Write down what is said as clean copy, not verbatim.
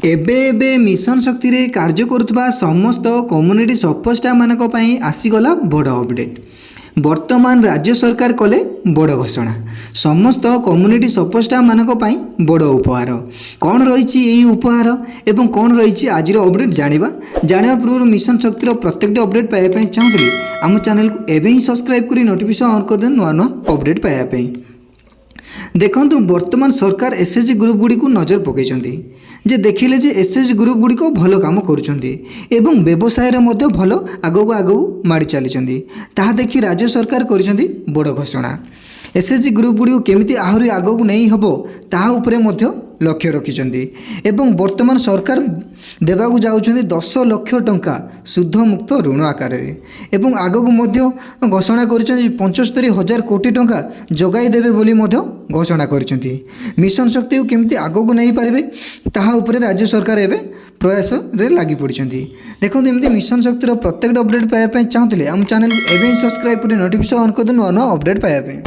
एबे एबे मिशन शक्ति रे कार्य करुवा समस्त कम्युनिटी सपोस्टा मानक पई आसीगला बड़ अपडेट। वर्तमान राज्य सरकार कले बड़ घोषणा समस्त कम्युनिटी सपोस्टा मानक पई बड़ उपहार कौन रही उपहार एवं कौन रही आज अपडेट जाना पूर्व मिशन शक्तिर प्रत्येक अपडेट पाइबा चाहूँगी आम चैनल को एवं ही सब्सक्राइब कर नोटिफिकेशन ऑन कर नुआ नुआ अपडेट पाइबा। देखो वर्तमान सरकार एसएचजी ग्रुप गुड़ी को नजर पकई जे देखिले जे एसएचजी ग्रुप गुड़ी को भल काम करुँच व्यवसाय भल आगू आगू माड़ी चली ताहा देखी राज्य सरकार कर बड़ घोषणा एसएचजी ग्रुप गुड़ी केमिति आहरी आगू नहीं हबो ताहा उपरे मध्य लक्ष्य रखिछन्ति एवं वर्तमान सरकार देवाकू जाउछन्ति 10 लाख टंका शुद्ध मुक्त ऋण आकार एवं आगू मध्य घोषणा करिछन्ति 75,000 कोटी टंका जगाई देबे बोली मध्य घोषणा करिछन्ति। मिशन शक्ति को केमिति आगू नहीं पारिबे ताहा उपरे राज्य सरकार एबे प्रयास रे लागि पड़िछन्ति। देखो एमती मिशन शक्तिर प्रत्येक अपडेट पाइबा चाहूँते आम चैनल एवं सब्सक्राइब कर नोटिफिकेशन ऑन कर नुआ नुआ अपडेट पाइबा।